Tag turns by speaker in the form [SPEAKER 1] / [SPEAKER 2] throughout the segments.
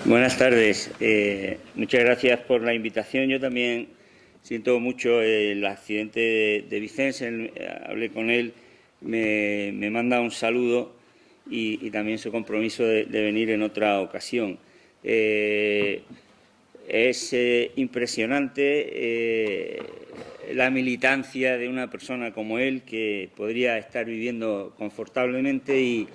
[SPEAKER 1] Buenas tardes. Muchas gracias por la invitación. Yo también siento mucho el accidente de Vicens. Hablé con él, me manda un saludo y también su compromiso de venir en otra ocasión. Es impresionante la militancia de una persona como él, que podría estar viviendo confortablemente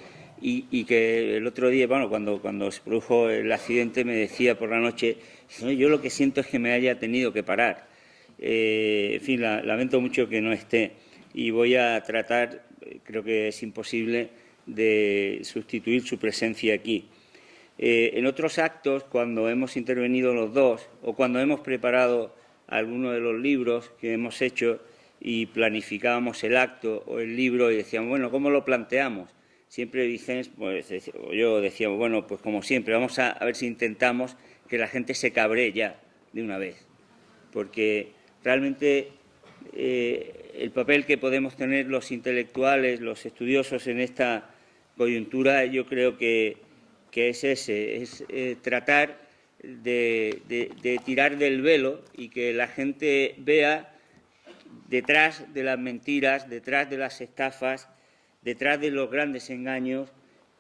[SPEAKER 1] y que el otro día, bueno, cuando se produjo el accidente, me decía por la noche: yo lo que siento es que me haya tenido que parar. En fin, lamento mucho que no esté y voy a tratar, creo que es imposible, de sustituir su presencia aquí. En otros actos, cuando hemos intervenido los dos o cuando hemos preparado alguno de los libros que hemos hecho y planificábamos el acto o el libro y decíamos, bueno, ¿cómo lo planteamos? Siempre Vicens, pues yo decíamos, bueno, pues como siempre, vamos a ver si intentamos que la gente se cabree ya de una vez, porque realmente el papel que podemos tener los intelectuales, los estudiosos en esta coyuntura, yo creo que es ese, es tratar de tirar del velo y que la gente vea detrás de las mentiras, detrás de las estafas, detrás de los grandes engaños,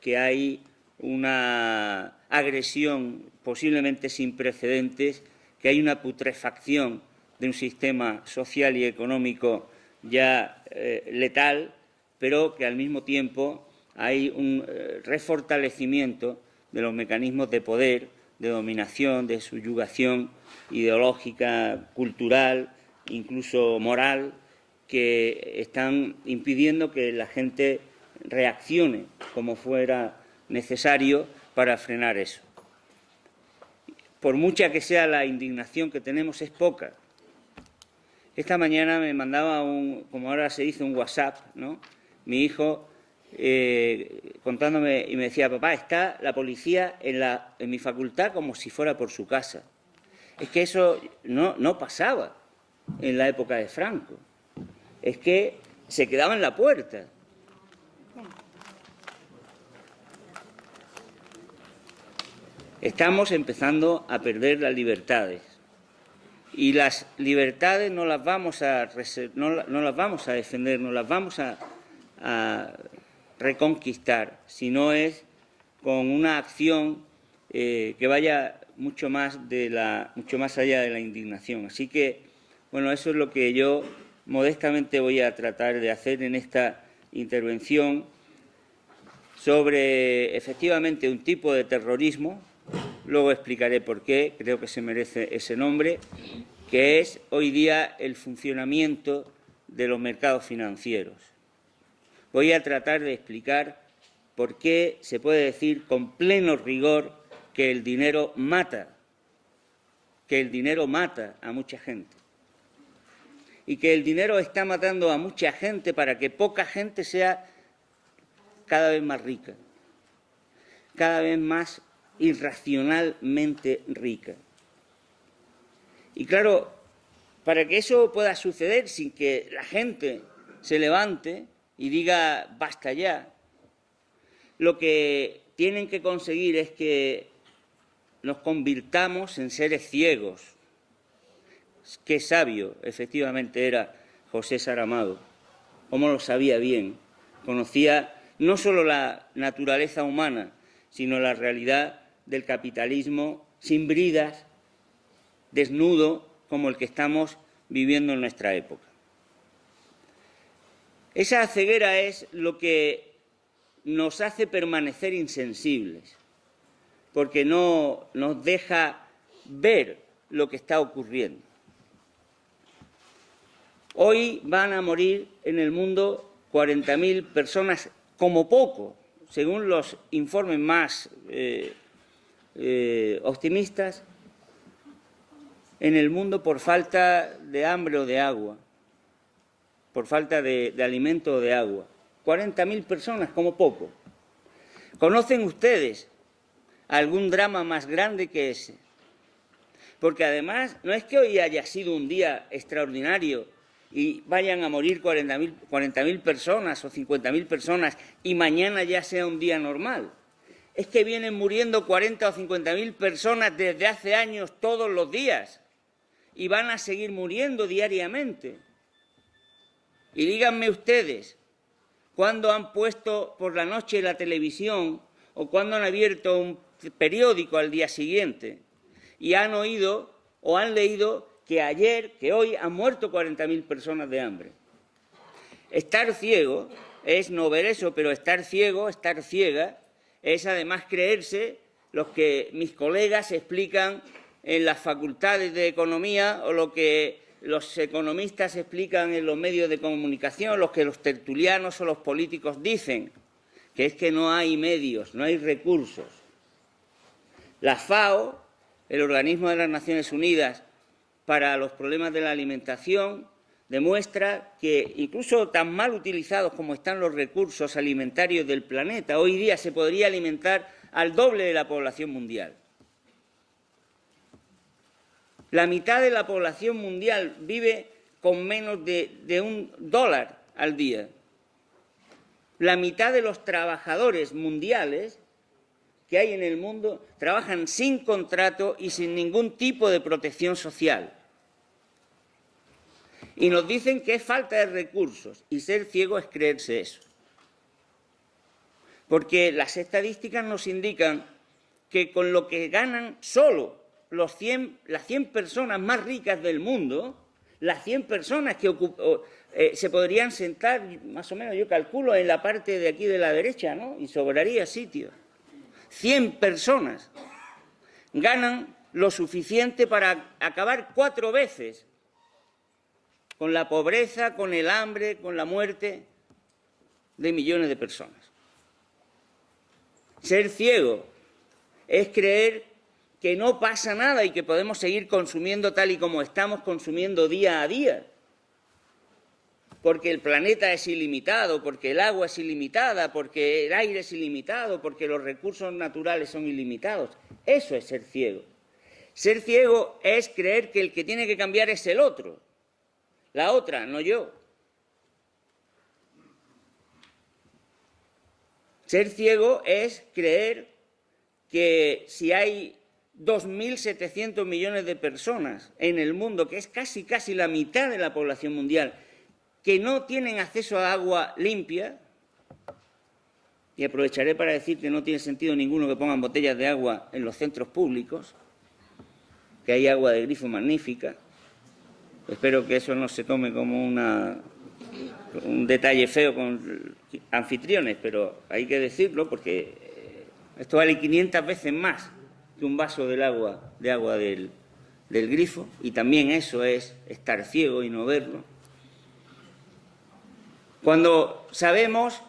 [SPEAKER 1] que hay una agresión posiblemente sin precedentes, que hay una putrefacción de un sistema social y económico ya letal, pero que al mismo tiempo hay un refortalecimiento de los mecanismos de poder, de dominación, de subyugación ideológica, cultural, incluso moral, que están impidiendo que la gente reaccione como fuera necesario para frenar eso. Por mucha que sea la indignación que tenemos, es poca. Esta mañana me mandaba como ahora se dice, un WhatsApp, ¿no? Mi hijo contándome y me decía: papá, está la policía en mi facultad como si fuera por su casa. Es que eso no pasaba en la época de Franco. Es que se quedaba en la puerta. Estamos empezando a perder las libertades. Y las libertades no las vamos a defender, no las vamos a reconquistar, si no es con una acción que vaya mucho más allá de la indignación. Así que, bueno, eso es lo que yo modestamente voy a tratar de hacer en esta intervención sobre, efectivamente, un tipo de terrorismo. Luego explicaré por qué creo que se merece ese nombre, que es hoy día el funcionamiento de los mercados financieros. Voy a tratar de explicar por qué se puede decir con pleno rigor que el dinero mata a mucha gente. Y que el dinero está matando a mucha gente para que poca gente sea cada vez más rica, cada vez más irracionalmente rica. Y claro, para que eso pueda suceder sin que la gente se levante y diga basta ya, lo que tienen que conseguir es que nos convirtamos en seres ciegos. Qué sabio, efectivamente, era José Saramago, cómo lo sabía bien. Conocía no solo la naturaleza humana, sino la realidad del capitalismo sin bridas, desnudo, como el que estamos viviendo en nuestra época. Esa ceguera es lo que nos hace permanecer insensibles, porque no nos deja ver lo que está ocurriendo. Hoy van a morir en el mundo 40.000 personas, como poco, según los informes más optimistas, en el mundo por falta de hambre o de agua, por falta de alimento o de agua. 40.000 personas, como poco. ¿Conocen ustedes algún drama más grande que ese? Porque además no es que hoy haya sido un día extraordinario y vayan a morir 40.000 personas o 50.000 personas y mañana ya sea un día normal. es que vienen muriendo 40 o 50.000 personas desde hace años todos los días y van a seguir muriendo diariamente. Y díganme ustedes, ¿cuándo han puesto por la noche la televisión o cuándo han abierto un periódico al día siguiente y han oído o han leído que ayer, que hoy han muerto 40.000 personas de hambre? Estar ciego es no ver eso, pero estar ciego, estar ciega, es además creerse lo que mis colegas explican en las facultades de economía o lo que los economistas explican en los medios de comunicación, lo que los tertulianos o los políticos dicen, que es que no hay medios, no hay recursos. La FAO, el Organismo de las Naciones Unidas para los problemas de la alimentación, demuestra que incluso tan mal utilizados como están los recursos alimentarios del planeta, hoy día se podría alimentar al doble de la población mundial. La mitad de la población mundial vive con menos de $1 al día. La mitad de los trabajadores mundiales que hay en el mundo trabajan sin contrato y sin ningún tipo de protección social. Y nos dicen que es falta de recursos, y ser ciego es creerse eso. Porque las estadísticas nos indican que con lo que ganan solo las 100 personas más ricas del mundo, las 100 personas que se podrían sentar, más o menos yo calculo, en la parte de aquí de la derecha, ¿no? Y sobraría sitio. 100 personas ganan lo suficiente para acabar 4 veces con la pobreza, con el hambre, con la muerte de millones de personas. Ser ciego es creer que no pasa nada y que podemos seguir consumiendo tal y como estamos consumiendo día a día, porque el planeta es ilimitado, porque el agua es ilimitada, porque el aire es ilimitado, porque los recursos naturales son ilimitados. Eso es ser ciego. Ser ciego es creer que el que tiene que cambiar es el otro, la otra, no yo. Ser ciego es creer que si hay 2.700 millones de personas en el mundo, que es casi la mitad de la población mundial, que no tienen acceso a agua limpia, y aprovecharé para decir que no tiene sentido ninguno que pongan botellas de agua en los centros públicos, que hay agua de grifo magnífica. Espero que eso no se tome como un detalle feo con anfitriones, pero hay que decirlo porque esto vale 500 veces más que un vaso de agua del grifo, y también eso es estar ciego y no verlo. Cuando sabemos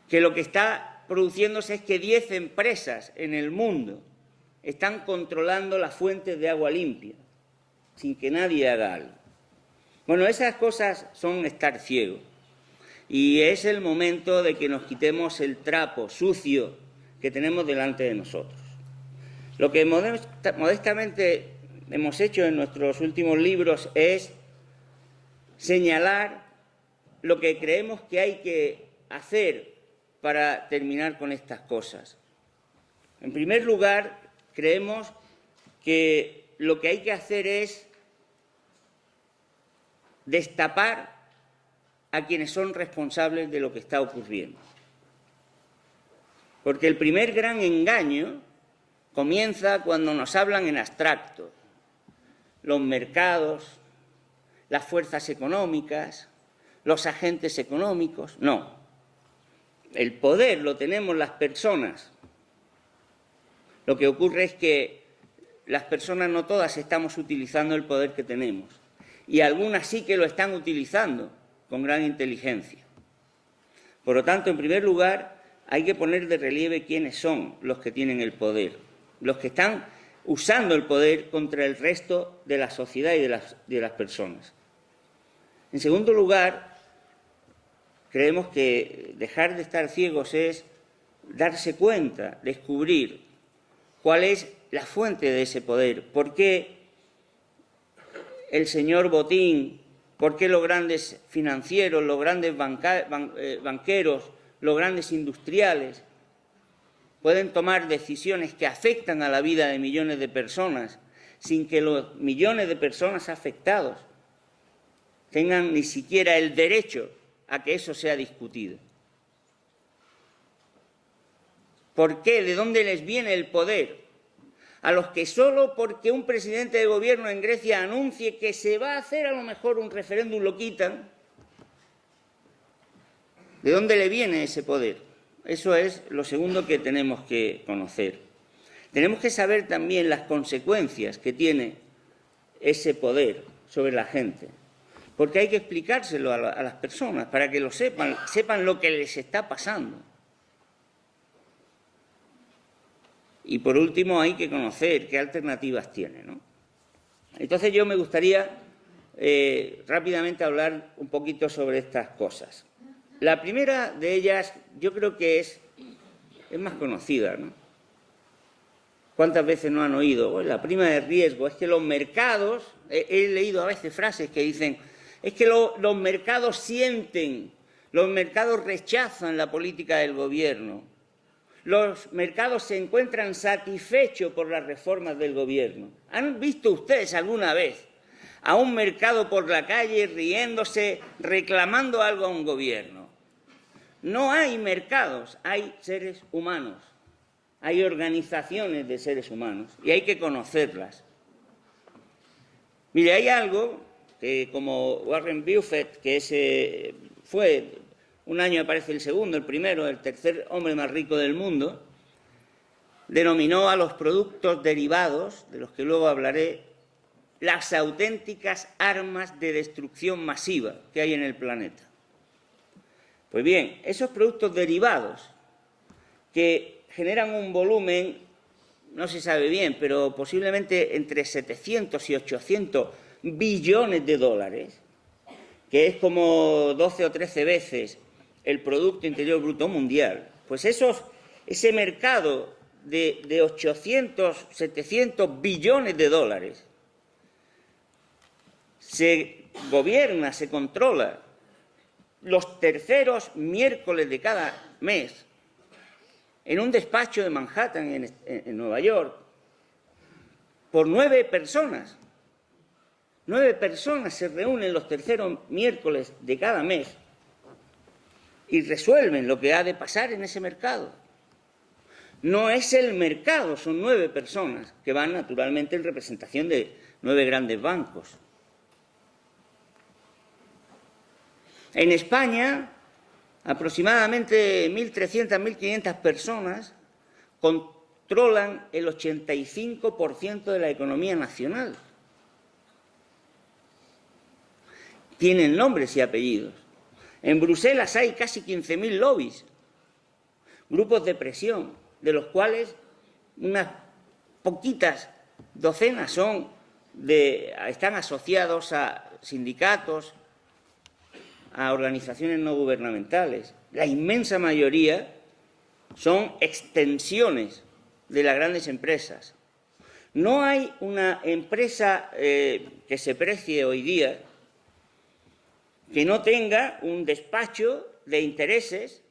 [SPEAKER 1] que lo que está produciéndose es que 10 empresas en el mundo están controlando las fuentes de agua limpia, sin que nadie haga algo. Bueno, esas cosas son estar ciego. Y es el momento de que nos quitemos el trapo sucio que tenemos delante de nosotros. Lo que modestamente hemos hecho en nuestros últimos libros es señalar lo que creemos que hay que hacer para terminar con estas cosas. En primer lugar, creemos que lo que hay que hacer es destapar a quienes son responsables de lo que está ocurriendo. Porque el primer gran engaño comienza cuando nos hablan en abstracto. Los mercados, las fuerzas económicas, los agentes económicos. No. El poder lo tenemos las personas. Lo que ocurre es que las personas no todas estamos utilizando el poder que tenemos. Y algunas sí que lo están utilizando con gran inteligencia. Por lo tanto, en primer lugar, hay que poner de relieve quiénes son los que tienen el poder, los que están usando el poder contra el resto de la sociedad y de las personas. En segundo lugar, creemos que dejar de estar ciegos es darse cuenta, descubrir cuál es la fuente de ese poder, por qué el señor Botín, por qué los grandes financieros, los grandes banqueros, los grandes industriales pueden tomar decisiones que afectan a la vida de millones de personas sin que los millones de personas afectados tengan ni siquiera el derecho a que eso sea discutido. ¿Por qué? ¿De dónde les viene el poder? A los que solo porque un presidente de gobierno en Grecia anuncie que se va a hacer a lo mejor un referéndum lo quitan. ¿De dónde le viene ese poder? Eso es lo segundo que tenemos que conocer. Tenemos que saber también las consecuencias que tiene ese poder sobre la gente, porque hay que explicárselo a las personas para que lo sepan lo que les está pasando. Y por último hay que conocer qué alternativas tiene, ¿no? Entonces yo me gustaría rápidamente hablar un poquito sobre estas cosas. La primera de ellas yo creo que es más conocida, ¿no? ¿Cuántas veces no han oído? La prima de riesgo, es que los mercados, he leído a veces frases que dicen, es que los mercados sienten, los mercados rechazan la política del gobierno, los mercados se encuentran satisfechos por las reformas del gobierno. ¿Han visto ustedes alguna vez a un mercado por la calle riéndose, reclamando algo a un gobierno? No hay mercados, hay seres humanos, hay organizaciones de seres humanos y hay que conocerlas. Mire, hay algo que como Warren Buffett, que fue un año aparece el segundo, el primero, el tercer hombre más rico del mundo, denominó a los productos derivados, de los que luego hablaré, las auténticas armas de destrucción masiva que hay en el planeta. Pues bien, esos productos derivados que generan un volumen, no se sabe bien, pero posiblemente entre 700 y 800 billones de dólares, que es como 12 o 13 veces el Producto Interior Bruto Mundial, pues ese mercado de 800, 700 billones de dólares se gobierna, se controla los terceros miércoles de cada mes en un despacho de Manhattan, en Nueva York, por 9 personas. 9 personas se reúnen los terceros miércoles de cada mes y resuelven lo que ha de pasar en ese mercado. No es el mercado, son 9 personas que van naturalmente en representación de 9 grandes bancos. En España, aproximadamente 1.300, 1.500 personas controlan el 85% de la economía nacional. Tienen nombres y apellidos. En Bruselas hay casi 15.000 lobbies, grupos de presión, de los cuales unas poquitas docenas están asociados a sindicatos, a organizaciones no gubernamentales. La inmensa mayoría son extensiones de las grandes empresas. No hay una empresa que se precie hoy día que no tenga un despacho de intereses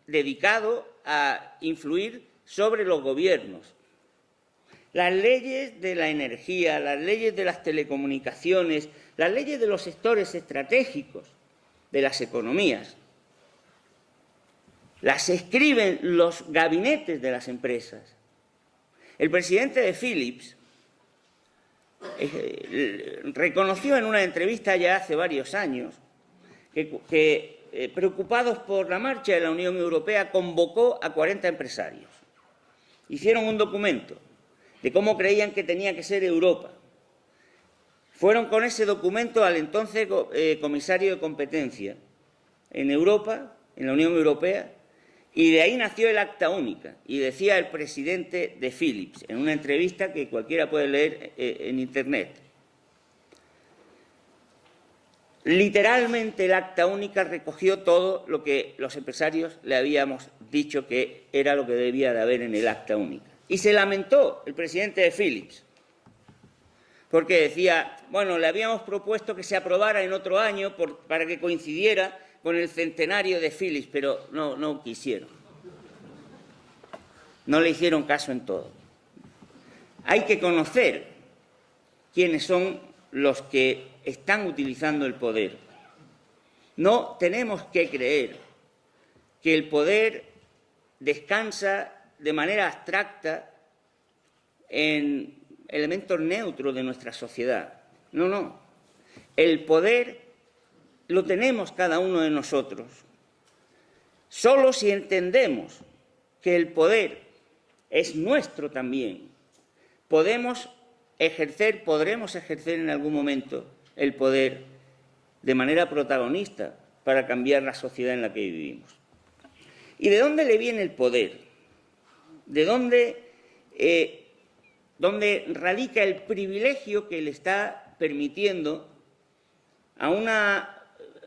[SPEAKER 1] dedicado a influir sobre los gobiernos. Las leyes de la energía, las leyes de las telecomunicaciones, las leyes de los sectores estratégicos de las economías, las escriben los gabinetes de las empresas. El presidente de Philips reconoció en una entrevista ya hace varios años que preocupados por la marcha de la Unión Europea, convocó a 40 empresarios. Hicieron un documento de cómo creían que tenía que ser Europa. Fueron con ese documento al entonces comisario de competencia en Europa, en la Unión Europea, y de ahí nació el Acta Única. Y decía el presidente de Philips, en una entrevista que cualquiera puede leer en Internet. Literalmente el Acta Única recogió todo lo que los empresarios le habíamos dicho que era lo que debía de haber en el Acta Única. Y se lamentó el presidente de Philips, porque decía, bueno, le habíamos propuesto que se aprobara en otro año para que coincidiera con el centenario de Philips, pero no quisieron. no le hicieron caso en todo. Hay que conocer quiénes son los que están utilizando el poder. No tenemos que creer que el poder descansa de manera abstracta en elementos neutros de nuestra sociedad. No, no. El poder lo tenemos cada uno de nosotros. Solo si entendemos que el poder es nuestro también, podremos ejercer en algún momento el poder de manera protagonista para cambiar la sociedad en la que vivimos. ¿Y de dónde le viene el poder? ¿De dónde radica el privilegio que le está permitiendo a una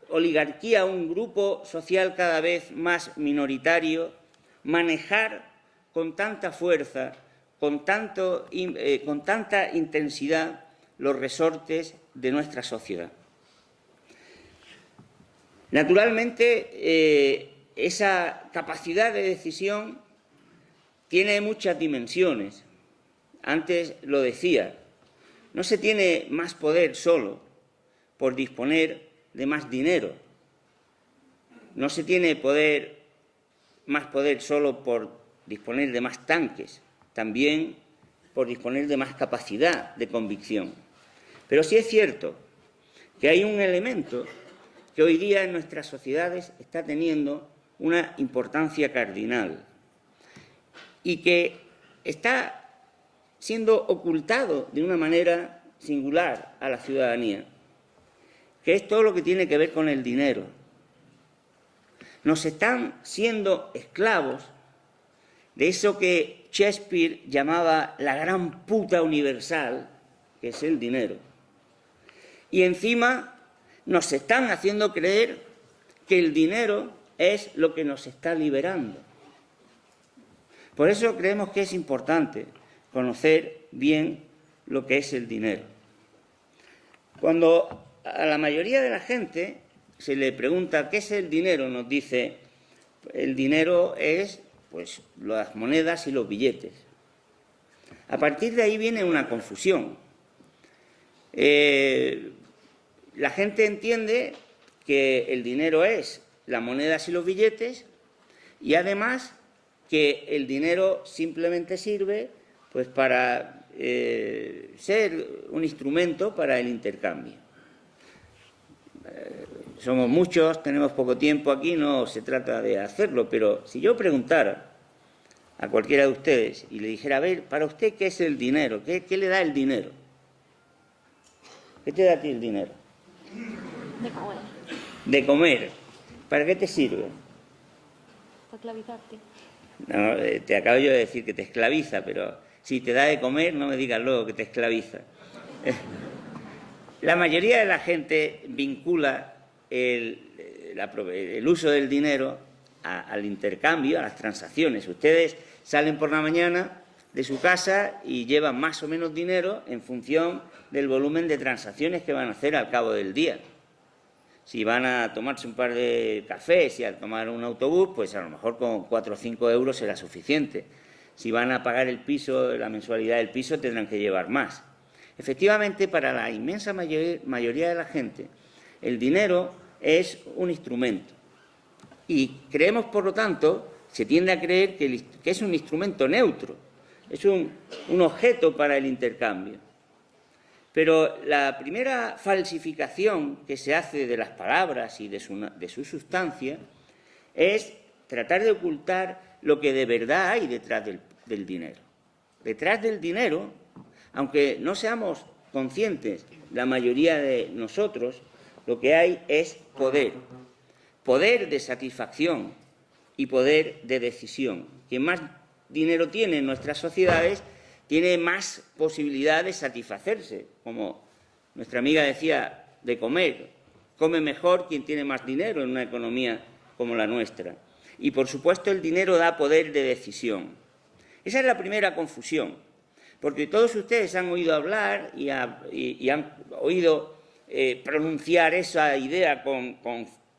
[SPEAKER 1] oligarquía, a un grupo social cada vez más minoritario, manejar con tanta fuerza, con tanta intensidad los resortes de nuestra sociedad? Naturalmente, esa capacidad de decisión tiene muchas dimensiones. Antes lo decía, no se tiene más poder solo por disponer de más dinero. No se tiene más poder solo por disponer de más tanques, también por disponer de más capacidad de convicción. Pero sí es cierto que hay un elemento que hoy día en nuestras sociedades está teniendo una importancia cardinal y que está siendo ocultado de una manera singular a la ciudadanía, que es todo lo que tiene que ver con el dinero. Nos están siendo esclavos de eso que Shakespeare llamaba la gran puta universal, que es el dinero. Y encima nos están haciendo creer que el dinero es lo que nos está liberando. Por eso creemos que es importante conocer bien lo que es el dinero. Cuando a la mayoría de la gente se le pregunta qué es el dinero, nos dice, el dinero es pues las monedas y los billetes. A partir de ahí viene una confusión. La gente entiende que el dinero es las monedas y los billetes y además que el dinero simplemente sirve pues para ser un instrumento para el intercambio. Somos muchos, tenemos poco tiempo aquí, no se trata de hacerlo, pero si yo preguntara a cualquiera de ustedes y le dijera, a ver, para usted, ¿qué es el dinero? ¿Qué le da el dinero? ¿Qué te da a ti el dinero?
[SPEAKER 2] De comer.
[SPEAKER 1] De comer. ¿Para qué te sirve?
[SPEAKER 2] Para esclavizarte.
[SPEAKER 1] No, te acabo yo de decir que te esclaviza, pero si te da de comer, no me digas luego que te esclaviza. La mayoría de la gente vincula el uso del dinero al intercambio, a las transacciones. Ustedes salen por la mañana de su casa y llevan más o menos dinero en función del volumen de transacciones que van a hacer al cabo del día. Si van a tomarse un par de cafés y a tomar un autobús, pues a lo mejor con 4 o 5 euros será suficiente. Si van a pagar el piso, la mensualidad del piso, tendrán que llevar más. Efectivamente, para la inmensa mayoría de la gente, el dinero es un instrumento. Y creemos, por lo tanto, se tiende a creer que es un instrumento neutro, es un objeto para el intercambio. Pero la primera falsificación que se hace de las palabras y de su sustancia es tratar de ocultar lo que de verdad hay detrás del dinero. Detrás del dinero, aunque no seamos conscientes, la mayoría de nosotros, lo que hay es poder. Poder de satisfacción y poder de decisión. Quien más dinero tiene en nuestras sociedades tiene más posibilidad de satisfacerse. Como nuestra amiga decía, de comer. Come mejor quien tiene más dinero en una economía como la nuestra. Y, por supuesto, el dinero da poder de decisión. Esa es la primera confusión. Porque todos ustedes han oído hablar y han oído pronunciar esa idea con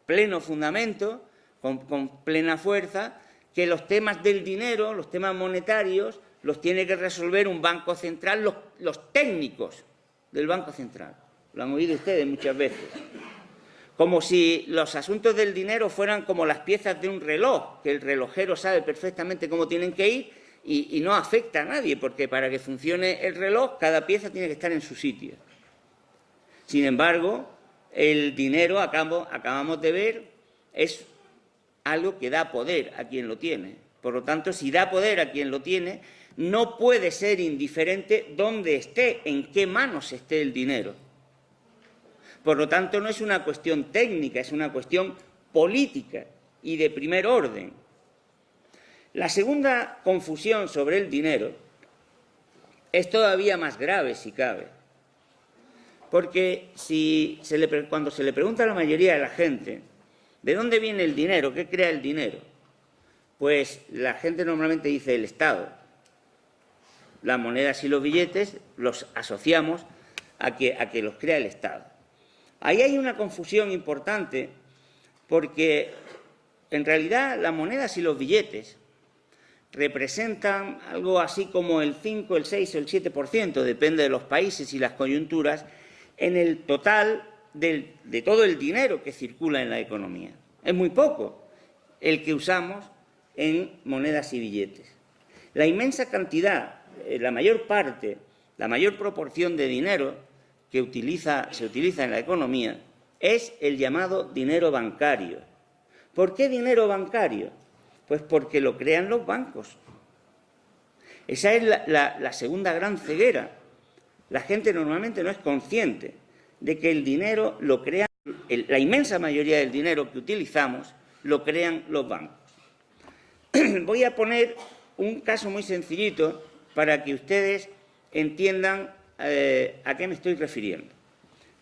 [SPEAKER 1] pleno fundamento, con plena fuerza, que los temas del dinero, los temas monetarios, los tiene que resolver un banco central, los técnicos del Banco Central. Lo han oído ustedes muchas veces. Como si los asuntos del dinero fueran como las piezas de un reloj, que el relojero sabe perfectamente cómo tienen que ir y no afecta a nadie, porque para que funcione el reloj, cada pieza tiene que estar en su sitio. Sin embargo, el dinero, acabamos de ver, es algo que da poder a quien lo tiene. Por lo tanto, si da poder a quien lo tiene, no puede ser indiferente dónde esté, en qué manos esté el dinero. Por lo tanto, no es una cuestión técnica, es una cuestión política y de primer orden. La segunda confusión sobre el dinero es todavía más grave, si cabe. Porque cuando se le pregunta a la mayoría de la gente ¿de dónde viene el dinero? ¿Qué crea el dinero? Pues la gente normalmente dice el Estado. Las monedas y los billetes los asociamos a que los crea el Estado. Ahí hay una confusión importante porque en realidad las monedas y los billetes representan algo así como el 5, el 6 o el 7%, depende de los países y las coyunturas, en el total de todo el dinero que circula en la economía. Es muy poco el que usamos en monedas y billetes. La inmensa cantidad, la mayor parte, la mayor proporción de dinero que se utiliza en la economía es el llamado dinero bancario. ¿Por qué dinero bancario? Pues porque lo crean los bancos. Esa es la segunda gran ceguera. La gente normalmente no es consciente de que el dinero lo crean, la inmensa mayoría del dinero que utilizamos lo crean los bancos. Voy a poner un caso muy sencillito para que ustedes entiendan a qué me estoy refiriendo.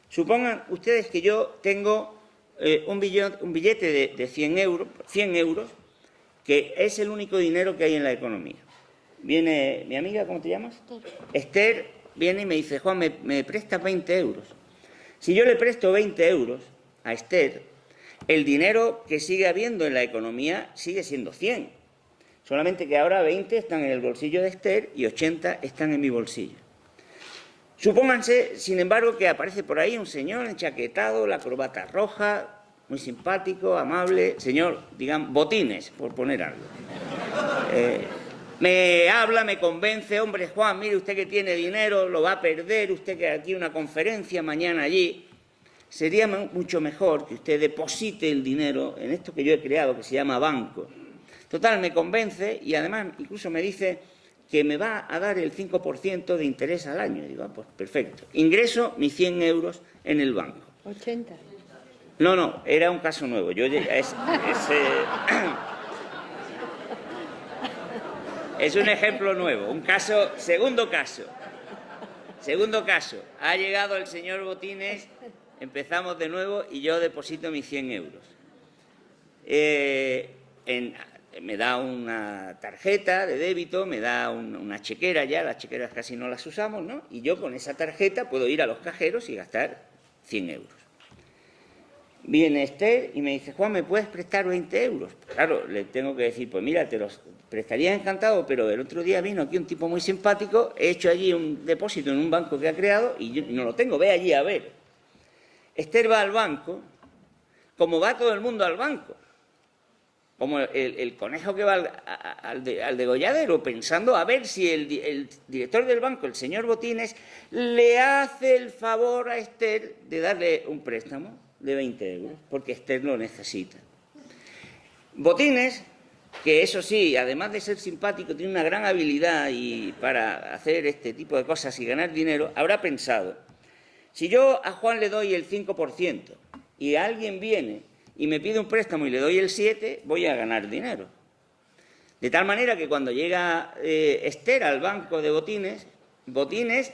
[SPEAKER 1] Supongan ustedes que yo tengo un billete de 100 euros, que es el único dinero que hay en la economía. Viene mi amiga, ¿cómo te llamas? Esther viene y me dice, Juan, ¿me prestas 20 euros? Si yo le presto 20 euros a Esther, el dinero que sigue habiendo en la economía sigue siendo 100. Solamente que ahora 20 están en el bolsillo de Esther y 80 están en mi bolsillo. Supónganse, sin embargo, que aparece por ahí un señor enchaquetado, la corbata roja, muy simpático, amable, señor, digamos, Botines, por poner algo. Me habla, me convence, hombre, Juan, mire usted que tiene dinero, lo va a perder, usted que aquí una conferencia, mañana allí. Sería mucho mejor que usted deposite el dinero en esto que yo he creado, que se llama banco. Total, me convence y además incluso me dice que me va a dar el 5% de interés al año. Digo, pues perfecto. Ingreso mis 100 euros en el banco.
[SPEAKER 3] 80.
[SPEAKER 1] No, era un caso nuevo. Es un ejemplo nuevo, segundo caso. Ha llegado el señor Botines, empezamos de nuevo y yo deposito mis 100 euros. Me da una tarjeta de débito, me da una chequera ya, las chequeras casi no las usamos, ¿no? Y yo con esa tarjeta puedo ir a los cajeros y gastar 100 euros. Viene Esther y me dice, Juan, ¿me puedes prestar 20 euros? Claro, le tengo que decir, pues mira, te los prestaría encantado, pero el otro día vino aquí un tipo muy simpático, he hecho allí un depósito en un banco que ha creado y yo no lo tengo, ve allí a ver. Esther va al banco, como va todo el mundo al banco, como el conejo que va al degolladero, pensando a ver si el director del banco, el señor Botines, le hace el favor a Esther de darle un préstamo de 20 euros, porque Esther lo necesita. Botines, que eso sí, además de ser simpático, tiene una gran habilidad para hacer este tipo de cosas y ganar dinero, habrá pensado, si yo a Juan le doy el 5% y alguien viene y me pide un préstamo y le doy el 7%, voy a ganar dinero. De tal manera que cuando llega Esther al banco de Botines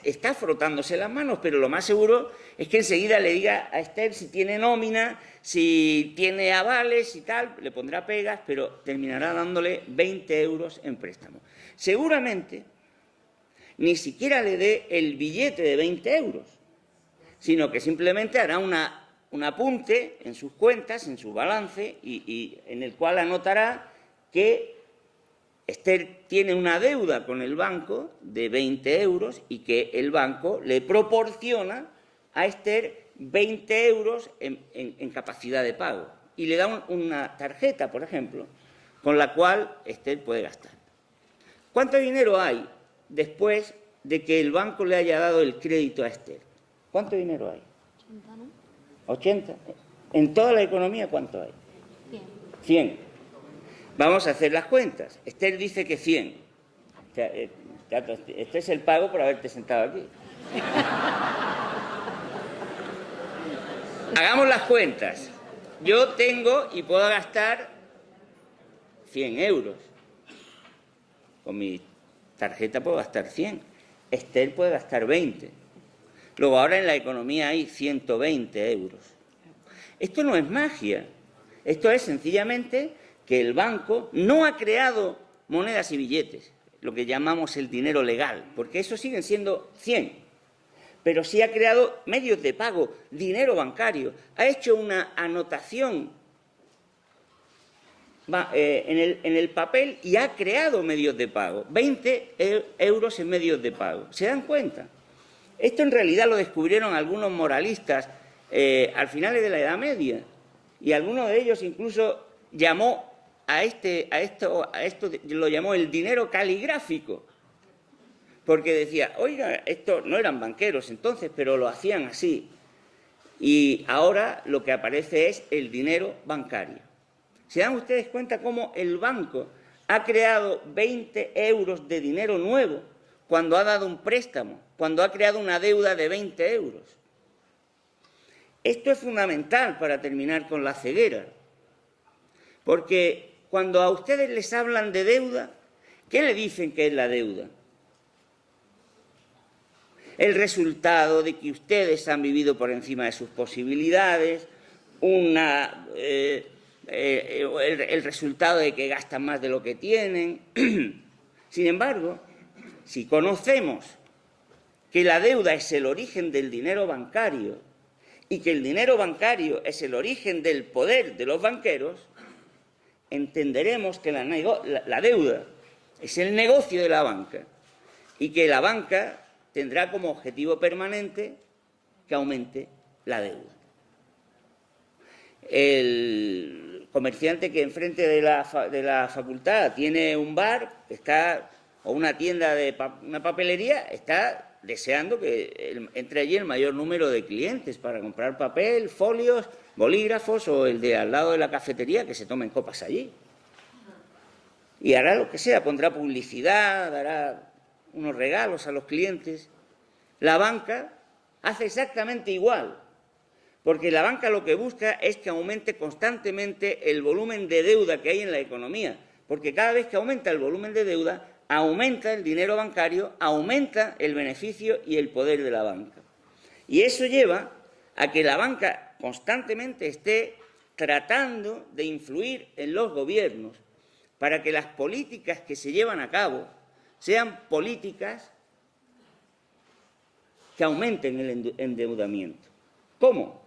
[SPEAKER 1] está frotándose las manos, pero lo más seguro es que enseguida le diga a Esther si tiene nómina, si tiene avales y tal, le pondrá pegas, pero terminará dándole 20 euros en préstamo. Seguramente ni siquiera le dé el billete de 20 euros, sino que simplemente hará un apunte en sus cuentas, en su balance, y en el cual anotará que Esther tiene una deuda con el banco de 20 euros y que el banco le proporciona a Esther 20 euros en capacidad de pago. Y le da una tarjeta, por ejemplo, con la cual Esther puede gastar. ¿Cuánto dinero hay después de que el banco le haya dado el crédito a Esther? ¿Cuánto dinero hay?
[SPEAKER 2] 80, ¿no?
[SPEAKER 1] 80. En toda la economía, ¿cuánto hay?
[SPEAKER 2] 100.
[SPEAKER 1] 100. Vamos a hacer las cuentas. Esther dice que 100. O sea, este es el pago por haberte sentado aquí. Hagamos las cuentas. Yo tengo y puedo gastar 100 euros. Con mi tarjeta puedo gastar 100. Esther puede gastar 20. Luego ahora en la economía hay 120 euros. Esto no es magia. Esto es sencillamente que el banco no ha creado monedas y billetes, lo que llamamos el dinero legal, porque eso siguen siendo 100. Pero sí ha creado medios de pago, dinero bancario. Ha hecho una anotación en el papel y ha creado medios de pago. 20 euros en medios de pago. ¿Se dan cuenta? Esto en realidad lo descubrieron algunos moralistas al final de la Edad Media. Y alguno de ellos incluso llamó a esto lo llamó el dinero caligráfico. Porque decía, oiga, estos no eran banqueros entonces, pero lo hacían así. Y ahora lo que aparece es el dinero bancario. ¿Se dan ustedes cuenta cómo el banco ha creado 20 euros de dinero nuevo cuando ha dado un préstamo, cuando ha creado una deuda de 20 euros? Esto es fundamental para terminar con la ceguera. Porque cuando a ustedes les hablan de deuda, ¿qué le dicen que es la deuda? El resultado de que ustedes han vivido por encima de sus posibilidades, el resultado de que gastan más de lo que tienen. Sin embargo, si conocemos que la deuda es el origen del dinero bancario y que el dinero bancario es el origen del poder de los banqueros, entenderemos que la deuda es el negocio de la banca y que la banca tendrá como objetivo permanente que aumente la deuda. El comerciante que enfrente de la facultad tiene un bar o una tienda una papelería, está deseando que entre allí el mayor número de clientes para comprar papel, folios, bolígrafos o el de al lado de la cafetería que se tomen copas allí. Y hará lo que sea, pondrá publicidad, dará unos regalos a los clientes. La banca hace exactamente igual, porque la banca lo que busca es que aumente constantemente el volumen de deuda que hay en la economía, porque cada vez que aumenta el volumen de deuda, aumenta el dinero bancario, aumenta el beneficio y el poder de la banca. Y eso lleva a que la banca constantemente esté tratando de influir en los gobiernos para que las políticas que se llevan a cabo sean políticas que aumenten el endeudamiento. ¿Cómo?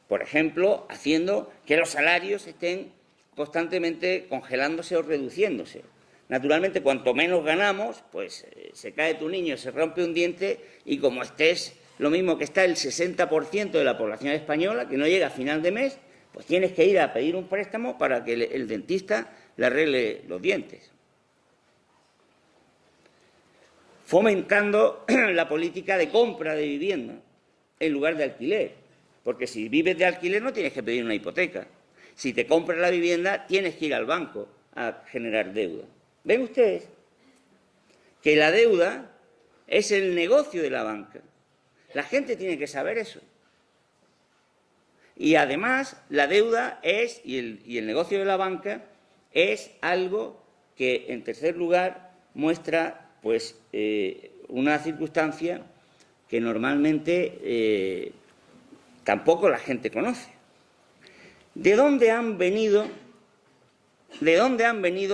[SPEAKER 1] Por ejemplo, haciendo que los salarios estén constantemente congelándose o reduciéndose. Naturalmente, cuanto menos ganamos, pues se cae tu niño, se rompe un diente y como estés lo mismo que está el 60% de la población española, que no llega a final de mes, pues tienes que ir a pedir un préstamo para que el dentista le arregle los dientes. Fomentando la política de compra de vivienda en lugar de alquiler, porque si vives de alquiler no tienes que pedir una hipoteca. Si te compras la vivienda tienes que ir al banco a generar deuda. ¿Ven ustedes? Que la deuda es el negocio de la banca. La gente tiene que saber eso. Y además la deuda es, y el negocio de la banca es algo que, en tercer lugar, muestra pues una circunstancia que normalmente tampoco la gente conoce. ¿De dónde han venido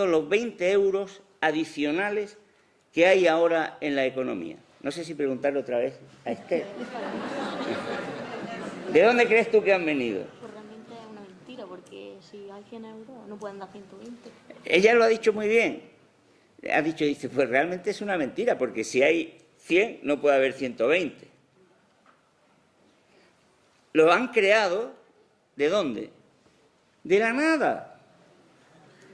[SPEAKER 1] los 20 euros adicionales que hay ahora en la economía? No sé si preguntarle otra vez a Esther. ¿De dónde crees tú que han venido?
[SPEAKER 2] Pues realmente es una mentira, porque si hay 100 euros no pueden dar 120.
[SPEAKER 1] Ella lo ha dicho muy bien. Ha dicho, dice, pues realmente es una mentira, porque si hay 100 no puede haber 120. Lo han creado, ¿de dónde? De la nada.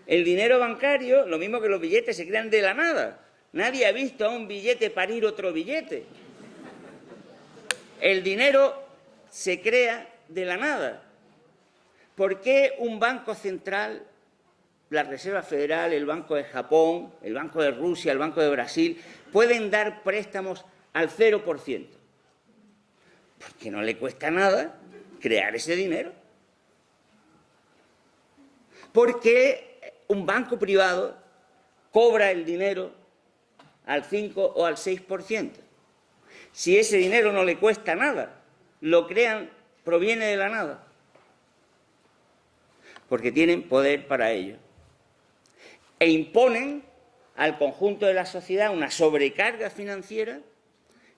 [SPEAKER 1] El dinero bancario, lo mismo que los billetes, se crean de la nada. Nadie ha visto a un billete parir otro billete. El dinero se crea de la nada. ¿Por qué un banco central, la Reserva Federal, el Banco de Japón, el Banco de Rusia, el Banco de Brasil, pueden dar préstamos al 0%? Porque no le cuesta nada crear ese dinero. Porque un banco privado cobra el dinero al 5 o al 6%. Si ese dinero no le cuesta nada, lo crean, proviene de la nada. Porque tienen poder para ello. E imponen al conjunto de la sociedad una sobrecarga financiera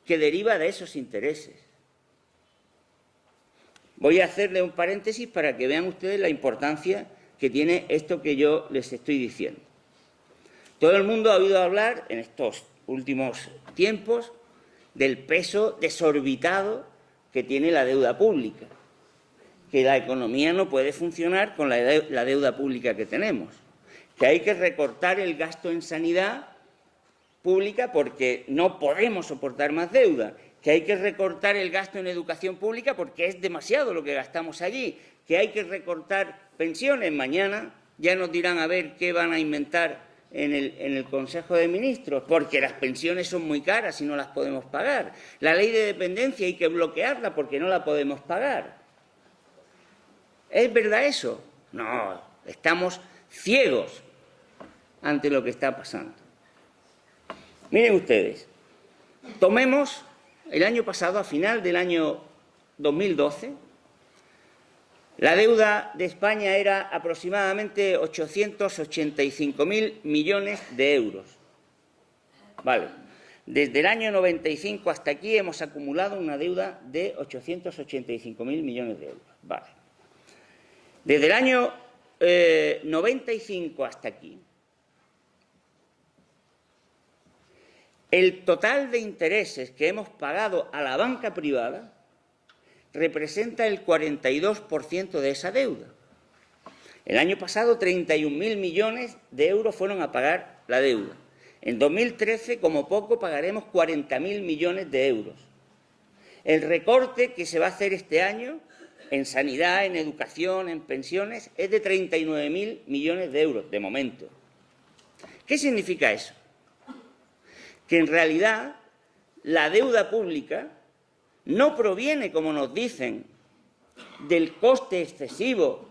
[SPEAKER 1] que deriva de esos intereses. Voy a hacerle un paréntesis para que vean ustedes la importancia que tiene esto que yo les estoy diciendo. Todo el mundo ha oído hablar en estos últimos tiempos del peso desorbitado que tiene la deuda pública, que la economía no puede funcionar con la deuda pública que tenemos, que hay que recortar el gasto en sanidad pública porque no podemos soportar más deuda, que hay que recortar el gasto en educación pública porque es demasiado lo que gastamos allí, que hay que recortar pensiones. Mañana ya nos dirán a ver qué van a inventar en el Consejo de Ministros, porque las pensiones son muy caras y no las podemos pagar. La ley de dependencia hay que bloquearla porque no la podemos pagar. ¿Es verdad eso? No, estamos ciegos ante lo que está pasando. Miren ustedes, tomemos el año pasado, a final del año 2012, la deuda de España era aproximadamente 885.000 millones de euros. Vale. Desde el año 95 hasta aquí hemos acumulado una deuda de 885.000 millones de euros. Vale. Desde el año 95 hasta aquí, el total de intereses que hemos pagado a la banca privada representa el 42% de esa deuda. El año pasado 31.000 millones de euros fueron a pagar la deuda. En 2013, como poco, pagaremos 40.000 millones de euros. El recorte que se va a hacer este año en sanidad, en educación, en pensiones, es de 39.000 millones de euros, de momento. ¿Qué significa eso? Que en realidad la deuda pública no proviene, como nos dicen, del coste excesivo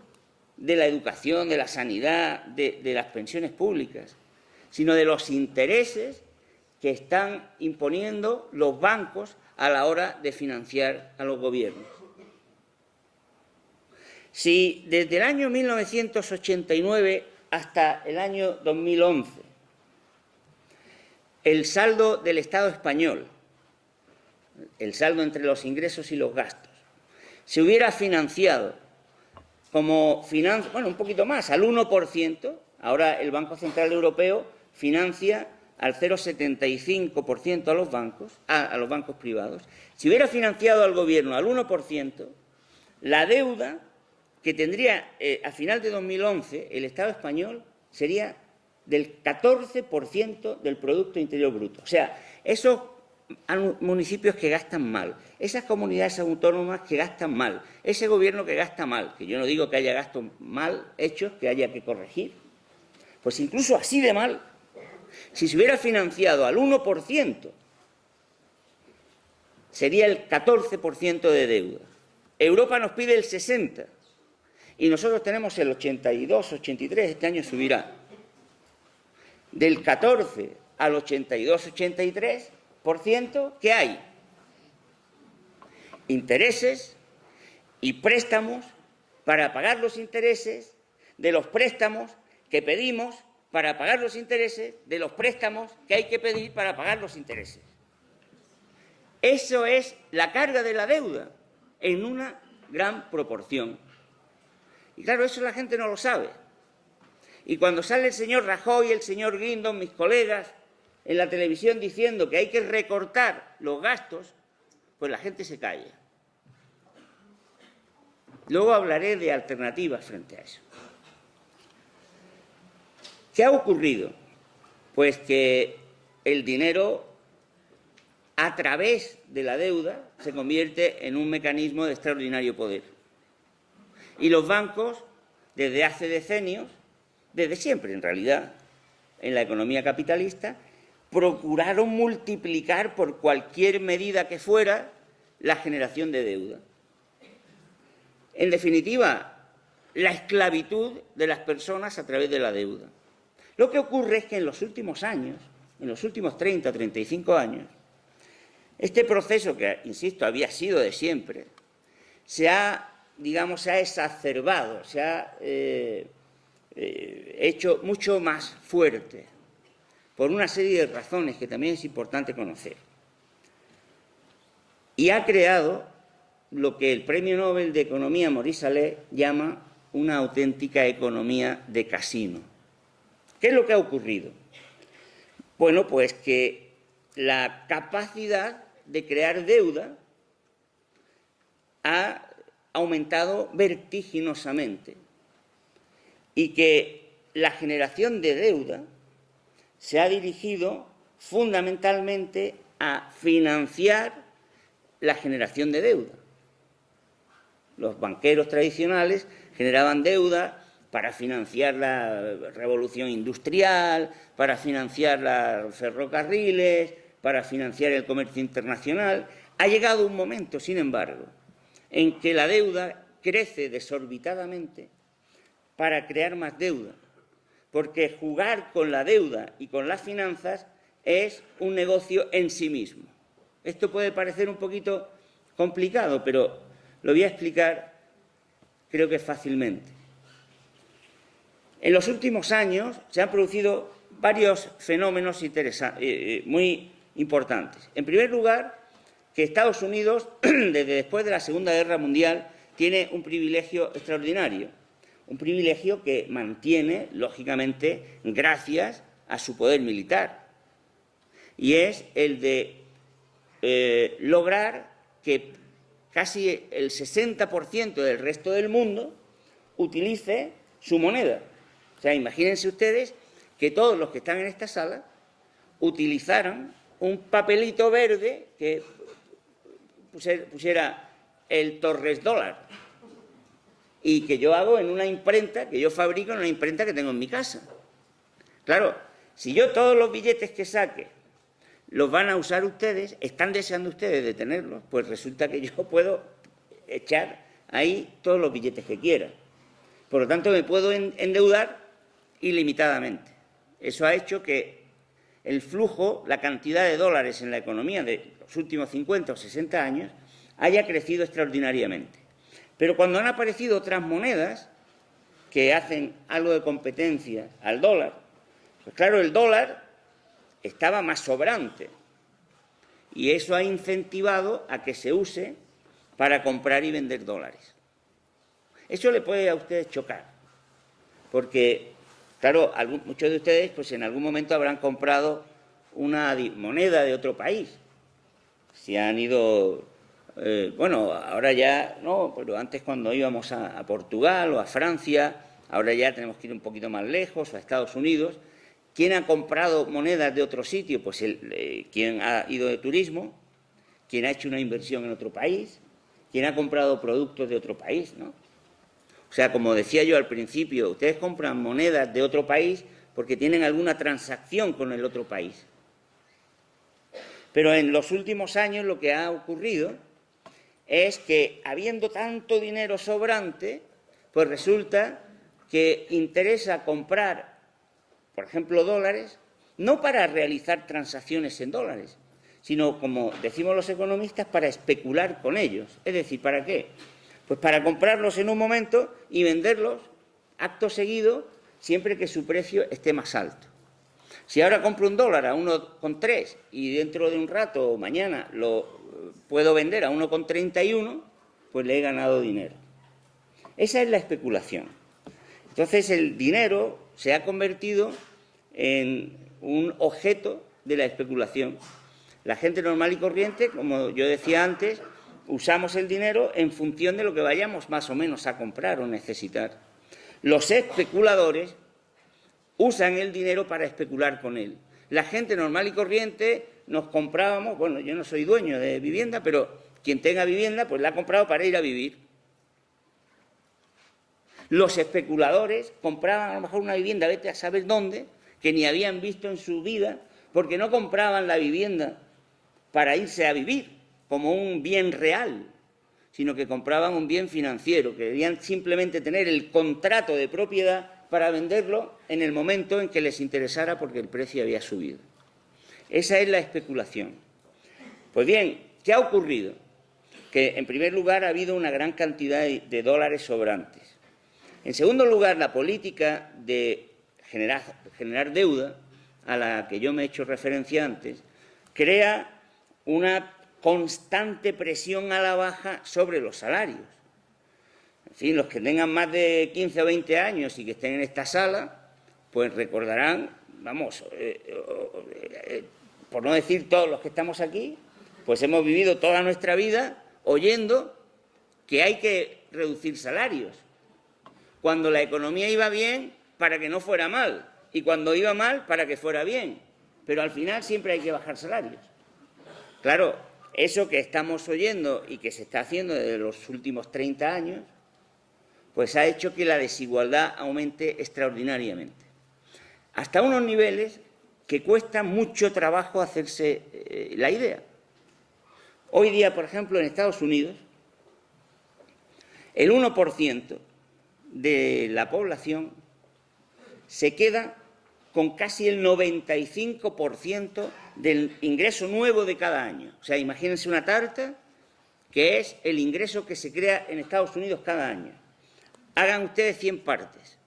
[SPEAKER 1] de la educación, de la sanidad, de las pensiones públicas, sino de los intereses que están imponiendo los bancos a la hora de financiar a los gobiernos. Si desde el año 1989 hasta el año 2011 el saldo del Estado español, el saldo entre los ingresos y los gastos, se hubiera financiado como un poquito más, al 1%, ahora el Banco Central Europeo financia al 0,75% a los bancos privados. Si hubiera financiado al Gobierno al 1%, la deuda que tendría a final de 2011 el Estado español sería del 14% del Producto Interior Bruto. O sea, esos municipios que gastan mal, esas comunidades autónomas que gastan mal, ese gobierno que gasta mal, que yo no digo que haya gastos mal hechos que haya que corregir, pues incluso así de mal, si se hubiera financiado al 1%, sería el 14% de deuda. Europa nos pide el 60% y nosotros tenemos el 82, 83, este año subirá. Del 14 al 82, 83%, ¿qué hay? Intereses y préstamos para pagar los intereses de los préstamos que pedimos para pagar los intereses de los préstamos que hay que pedir para pagar los intereses. Eso es la carga de la deuda en una gran proporción. Y claro, eso la gente no lo sabe. Y cuando sale el señor Rajoy, el señor Guindos, mis colegas, en la televisión diciendo que hay que recortar los gastos, pues la gente se calla. Luego hablaré de alternativas frente a eso. ¿Qué ha ocurrido? Pues que el dinero, a través de la deuda, se convierte en un mecanismo de extraordinario poder. Y los bancos, desde hace decenios, desde siempre en realidad, en la economía capitalista, procuraron multiplicar por cualquier medida que fuera la generación de deuda. En definitiva, la esclavitud de las personas a través de la deuda. Lo que ocurre es que en los últimos años, en los últimos 30, 35 años, este proceso que, insisto, había sido de siempre, se ha exacerbado, se ha hecho mucho más fuerte por una serie de razones que también es importante conocer. Y ha creado lo que el Premio Nobel de Economía Maurice Allais llama una auténtica economía de casino. ¿Qué es lo que ha ocurrido? Bueno, pues que la capacidad de crear deuda ha aumentado vertiginosamente y que la generación de deuda se ha dirigido fundamentalmente a financiar la generación de deuda. Los banqueros tradicionales generaban deuda para financiar la revolución industrial, para financiar los ferrocarriles, para financiar el comercio internacional. Ha llegado un momento, sin embargo, en que la deuda crece desorbitadamente para crear más deuda, porque jugar con la deuda y con las finanzas es un negocio en sí mismo. Esto puede parecer un poquito complicado, pero lo voy a explicar, creo que fácilmente. En los últimos años se han producido varios fenómenos muy importantes. En primer lugar, que Estados Unidos, desde después de la Segunda Guerra Mundial, tiene un privilegio extraordinario, un privilegio que mantiene, lógicamente, gracias a su poder militar, y es el de lograr que casi el 60% del resto del mundo utilice su moneda. O sea, imagínense ustedes que todos los que están en esta sala utilizaran un papelito verde que pusiera el Torres dólar y que yo hago en una imprenta, que yo fabrico en una imprenta que tengo en mi casa. Claro, si yo todos los billetes que saque los van a usar ustedes, están deseando ustedes de tenerlos, pues resulta que yo puedo echar ahí todos los billetes que quiera. Por lo tanto, me puedo endeudar ilimitadamente. Eso ha hecho que el flujo, la cantidad de dólares en la economía de los últimos 50 o 60 años haya crecido extraordinariamente. Pero cuando han aparecido otras monedas que hacen algo de competencia al dólar, pues claro, el dólar estaba más sobrante y eso ha incentivado a que se use para comprar y vender dólares. Eso le puede a ustedes chocar, porque, claro, muchos de ustedes pues en algún momento habrán comprado una moneda de otro país. Si han ido, bueno, ahora ya no, pero antes cuando íbamos a Portugal o a Francia, ahora ya tenemos que ir un poquito más lejos, a Estados Unidos. ¿Quién ha comprado monedas de otro sitio? Pues quien ha ido de turismo, quien ha hecho una inversión en otro país, quien ha comprado productos de otro país, ¿no? O sea, como decía yo al principio, ustedes compran monedas de otro país porque tienen alguna transacción con el otro país. Pero en los últimos años lo que ha ocurrido es que, habiendo tanto dinero sobrante, pues resulta que interesa comprar, por ejemplo, dólares, no para realizar transacciones en dólares, sino, como decimos los economistas, para especular con ellos. Es decir, ¿para qué? Pues para comprarlos en un momento y venderlos acto seguido, siempre que su precio esté más alto. Si ahora compro un dólar a 1,3 y dentro de un rato o mañana lo puedo vender a 1,31, pues le he ganado dinero. Esa es la especulación. Entonces el dinero se ha convertido en un objeto de la especulación. La gente normal y corriente, como yo decía antes, usamos el dinero en función de lo que vayamos más o menos a comprar o necesitar. Los especuladores usan el dinero para especular con él. La gente normal y corriente nos comprábamos, bueno, yo no soy dueño de vivienda, pero quien tenga vivienda, pues la ha comprado para ir a vivir. Los especuladores compraban a lo mejor una vivienda, vete a saber dónde, que ni habían visto en su vida, porque no compraban la vivienda para irse a vivir como un bien real, sino que compraban un bien financiero, querían simplemente tener el contrato de propiedad para venderlo en el momento en que les interesara porque el precio había subido. Esa es la especulación. Pues bien, ¿qué ha ocurrido? Que en primer lugar ha habido una gran cantidad de dólares sobrantes. En segundo lugar, la política de generar deuda, a la que yo me he hecho referencia antes, crea una constante presión a la baja sobre los salarios. En fin, los que tengan más de 15 o 20 años y que estén en esta sala, pues recordarán, vamos, por no decir todos los que estamos aquí, pues hemos vivido toda nuestra vida oyendo que hay que reducir salarios. Cuando la economía iba bien, para que no fuera mal, y cuando iba mal, para que fuera bien. Pero al final siempre hay que bajar salarios. Claro, eso que estamos oyendo y que se está haciendo desde los últimos 30 años, pues ha hecho que la desigualdad aumente extraordinariamente. Hasta unos niveles que cuesta mucho trabajo hacerse la idea. Hoy día, por ejemplo, en Estados Unidos, el 1% de la población se queda con casi el 95% del ingreso nuevo de cada año. O sea, imagínense una tarta que es el ingreso que se crea en Estados Unidos cada año. Hagan ustedes 100 partes.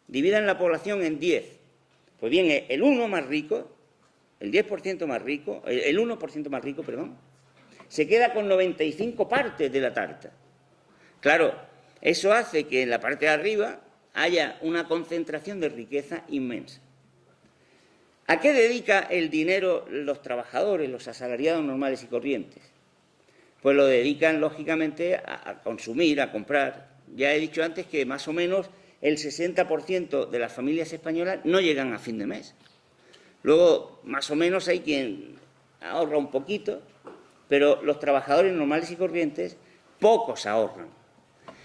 [SPEAKER 1] Dividan la población en 10. Pues bien, el 1% más rico, el 10% más rico, el 1% más rico, perdón, se queda con 95 partes de la tarta. Claro, eso hace que en la parte de arriba haya una concentración de riqueza inmensa. ¿A qué dedica el dinero los trabajadores, los asalariados normales y corrientes? Pues lo dedican, lógicamente, a consumir, a comprar. Ya he dicho antes que más o menos el 60% de las familias españolas no llegan a fin de mes. Luego, más o menos, hay quien ahorra un poquito, pero los trabajadores normales y corrientes, pocos ahorran.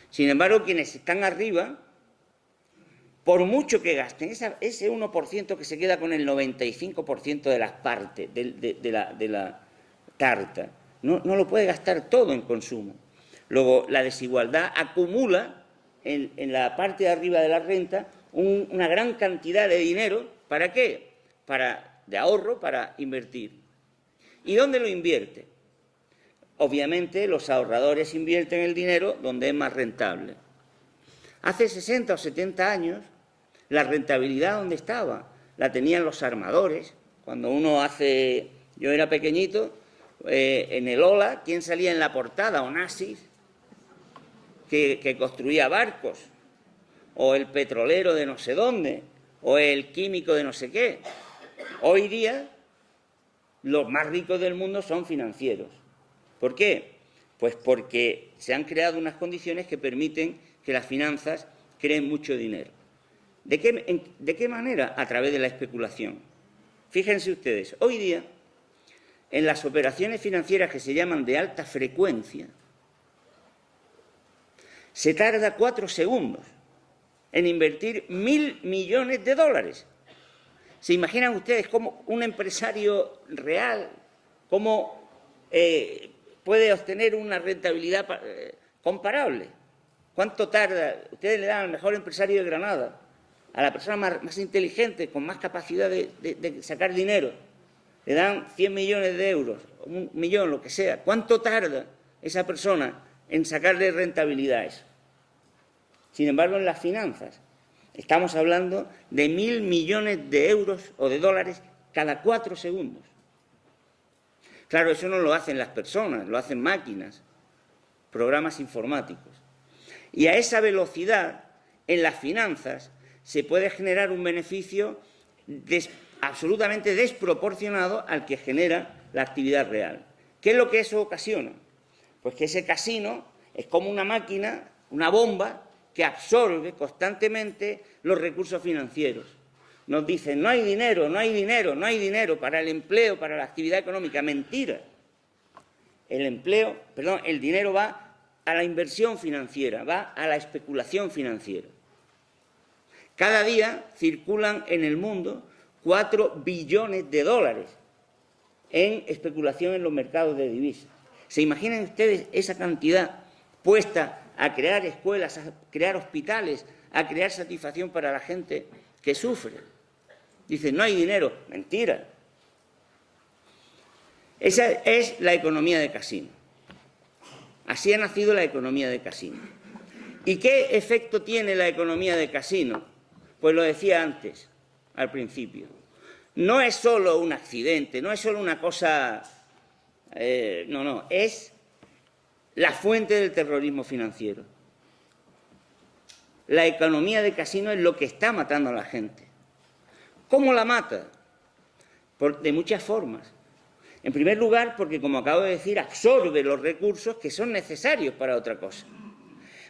[SPEAKER 1] Sin embargo, quienes están arriba, por mucho que gasten, ese 1% que se queda con el 95% de las partes de la tarta, no lo puede gastar todo en consumo. Luego, la desigualdad acumula en la parte de arriba de la renta una gran cantidad de dinero. ¿Para qué? De ahorro, para invertir. ¿Y dónde lo invierte? Obviamente, los ahorradores invierten el dinero donde es más rentable. Hace 60 o 70 años, la rentabilidad, ¿dónde estaba? La tenían los armadores. Cuando yo era pequeñito, en el Ola, ¿quién salía en la portada? Onassis, que construía barcos, o el petrolero de no sé dónde, o el químico de no sé qué. Hoy día, los más ricos del mundo son financieros. ¿Por qué? Pues porque se han creado unas condiciones que permiten que las finanzas creen mucho dinero. ¿De qué manera? A través de la especulación. Fíjense ustedes, hoy día, en las operaciones financieras que se llaman de alta frecuencia, se tarda 4 segundos en invertir 1.000 millones de dólares. ¿Se imaginan ustedes cómo un empresario real, cómo puede obtener una rentabilidad comparable? ¿Cuánto tarda? Ustedes le dan al mejor empresario de Granada, a la persona más inteligente, con más capacidad de sacar dinero, le dan 100 millones de euros, 1 millón, lo que sea. ¿Cuánto tarda esa persona en sacarle rentabilidad a eso? Sin embargo, en las finanzas estamos hablando de 1.000 millones de euros o de dólares cada 4 segundos. Claro, eso no lo hacen las personas, lo hacen máquinas, programas informáticos. Y a esa velocidad, en las finanzas, se puede generar un beneficio absolutamente desproporcionado al que genera la actividad real. ¿Qué es lo que eso ocasiona? Pues que ese casino es como una máquina, una bomba, que absorbe constantemente los recursos financieros. Nos dicen, no hay dinero, no hay dinero, no hay dinero para el empleo, para la actividad económica. Mentira. El dinero va a la inversión financiera, va a la especulación financiera. Cada día circulan en el mundo 4 billones de dólares en especulación en los mercados de divisas. ¿Se imaginan ustedes esa cantidad puesta a crear escuelas, a crear hospitales, a crear satisfacción para la gente que sufre? Dicen, no hay dinero. Mentira. Esa es la economía de casino. Así ha nacido la economía de casino. ¿Y qué efecto tiene la economía de casino? Pues lo decía antes, al principio. No es solo un accidente, no es solo una cosa... es la fuente del terrorismo financiero. La economía de casino es lo que está matando a la gente. ¿Cómo la mata? De muchas formas. En primer lugar, porque, como acabo de decir, absorbe los recursos que son necesarios para otra cosa.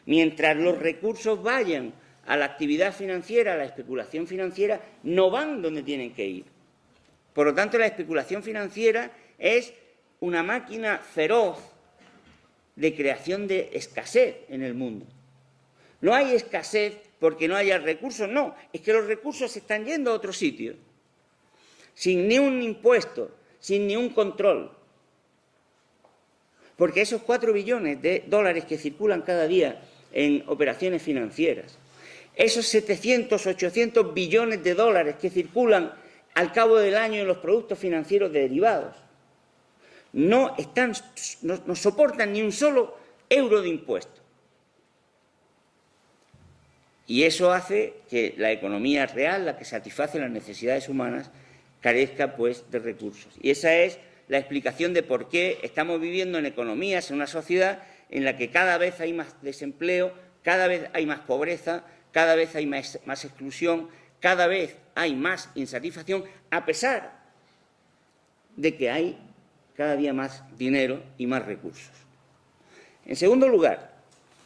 [SPEAKER 1] Mientras los recursos vayan a la actividad financiera, a la especulación financiera, no van donde tienen que ir. Por lo tanto, la especulación financiera es una máquina feroz de creación de escasez en el mundo. No hay escasez porque no haya recursos, no, es que los recursos se están yendo a otro sitio, sin ni un impuesto, sin ni un control. Porque esos 4 billones de dólares que circulan cada día en operaciones financieras, esos 700, 800 billones de dólares que circulan al cabo del año en los productos financieros derivados, no soportan ni un solo euro de impuesto. Y eso hace que la economía real, la que satisface las necesidades humanas, carezca, pues, de recursos. Y esa es la explicación de por qué estamos viviendo en economías, en una sociedad en la que cada vez hay más desempleo, cada vez hay más pobreza, cada vez hay más exclusión, cada vez hay más insatisfacción, a pesar de que hay cada día más dinero y más recursos. En segundo lugar,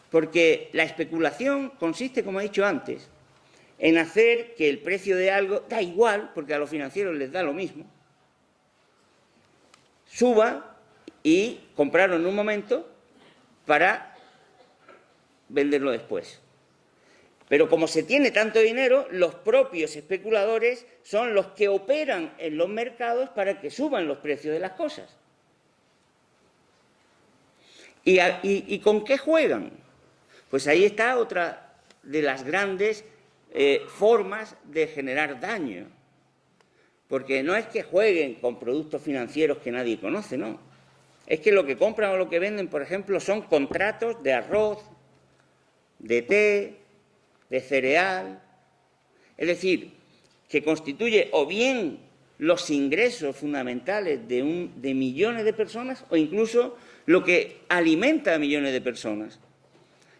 [SPEAKER 1] porque la especulación consiste, como he dicho antes, en hacer que el precio de algo, da igual, porque a los financieros les da lo mismo, suba y comprarlo en un momento para venderlo después. Pero como se tiene tanto dinero, los propios especuladores son los que operan en los mercados para que suban los precios de las cosas. ¿Y con qué juegan? Pues ahí está otra de las grandes formas de generar daño. Porque no es que jueguen con productos financieros que nadie conoce, no. Es que lo que compran o lo que venden, por ejemplo, son contratos de arroz, de té, de cereal. Es decir, que constituye o bien los ingresos fundamentales de millones de personas o incluso lo que alimenta a millones de personas.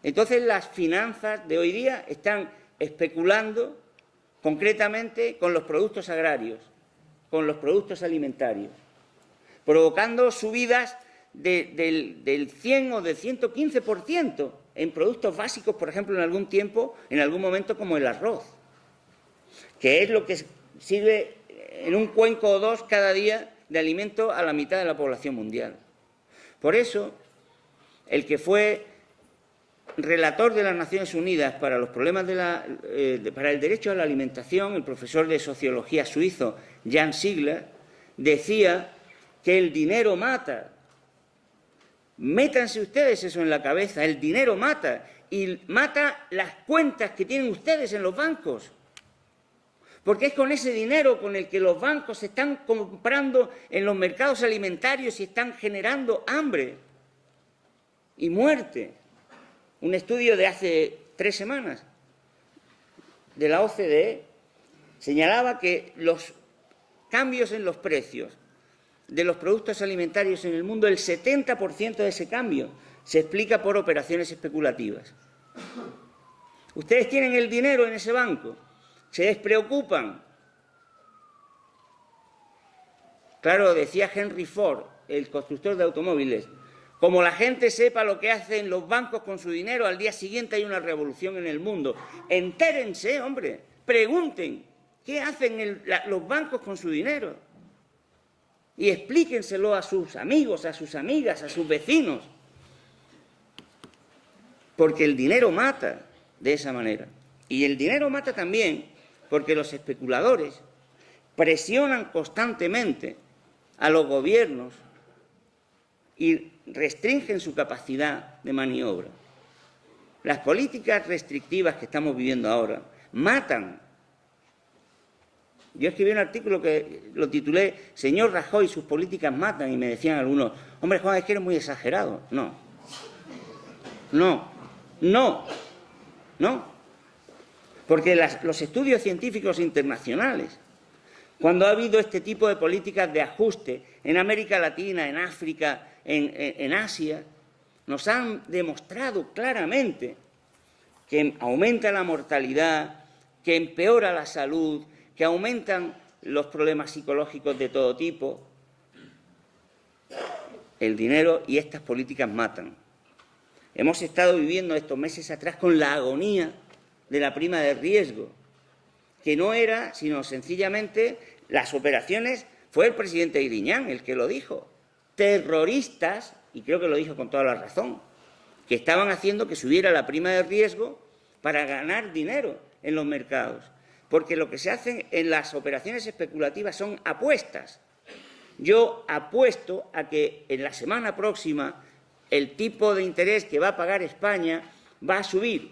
[SPEAKER 1] Entonces, las finanzas de hoy día están especulando concretamente con los productos agrarios, con los productos alimentarios, provocando subidas del 100 o del 115% en productos básicos, por ejemplo, en algún momento como el arroz, que es lo que sirve en un cuenco o dos cada día de alimento a la mitad de la población mundial. Por eso, el que fue relator de las Naciones Unidas para los problemas para el derecho a la alimentación, el profesor de sociología suizo Jan Sigler, decía que el dinero mata. Métanse ustedes eso en la cabeza, el dinero mata, y mata las cuentas que tienen ustedes en los bancos. Porque es con ese dinero con el que los bancos se están comprando en los mercados alimentarios y están generando hambre y muerte. Un estudio de hace 3 semanas de la OCDE señalaba que los cambios en los precios de los productos alimentarios en el mundo, el 70% de ese cambio se explica por operaciones especulativas. Ustedes tienen el dinero en ese banco se despreocupan. Claro, decía Henry Ford, el constructor de automóviles, como la gente sepa lo que hacen los bancos con su dinero, al día siguiente hay una revolución en el mundo. Entérense, hombre, pregunten qué hacen los bancos con su dinero. Y explíquenselo a sus amigos, a sus amigas, a sus vecinos. Porque el dinero mata de esa manera. Y el dinero mata también porque los especuladores presionan constantemente a los gobiernos y restringen su capacidad de maniobra. Las políticas restrictivas que estamos viviendo ahora matan. Yo escribí un artículo que lo titulé «Señor Rajoy, sus políticas matan», y me decían algunos, «Hombre, Juan, es que eres muy exagerado». No. Porque los estudios científicos internacionales, cuando ha habido este tipo de políticas de ajuste en América Latina, en África, en Asia, nos han demostrado claramente que aumenta la mortalidad, que empeora la salud, que aumentan los problemas psicológicos de todo tipo. El dinero y estas políticas matan. Hemos estado viviendo estos meses atrás con la agonía de la prima de riesgo, que no era sino sencillamente las operaciones, fue el presidente Griñán el que lo dijo, terroristas, y creo que lo dijo con toda la razón, que estaban haciendo que subiera la prima de riesgo para ganar dinero en los mercados. Porque lo que se hace en las operaciones especulativas son apuestas. Yo apuesto a que en la semana próxima el tipo de interés que va a pagar España va a subir.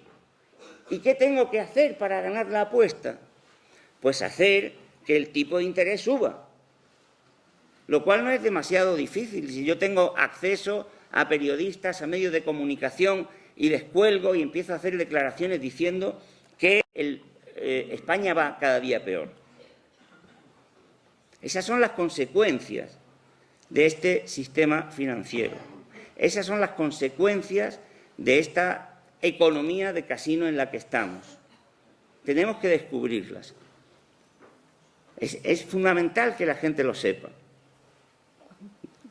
[SPEAKER 1] ¿Y qué tengo que hacer para ganar la apuesta? Pues hacer que el tipo de interés suba. Lo cual no es demasiado difícil. Si yo tengo acceso a periodistas, a medios de comunicación y descuelgo y empiezo a hacer declaraciones diciendo que España va cada día peor. Esas son las consecuencias de este sistema financiero. Esas son las consecuencias de esta economía de casino en la que estamos. Tenemos que descubrirlas. Es fundamental que la gente lo sepa.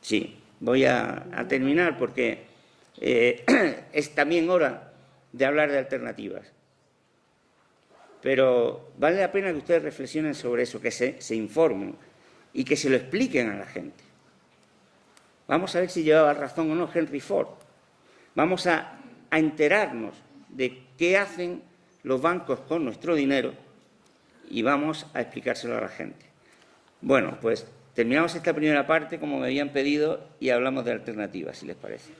[SPEAKER 1] Sí, voy a terminar porque es también hora de hablar de alternativas. Pero vale la pena que ustedes reflexionen sobre eso, que se informen y que se lo expliquen a la gente. Vamos a ver si llevaba razón o no Henry Ford. Vamos a enterarnos de qué hacen los bancos con nuestro dinero y vamos a explicárselo a la gente. Bueno, pues terminamos esta primera parte como me habían pedido y hablamos de alternativas, si les parece.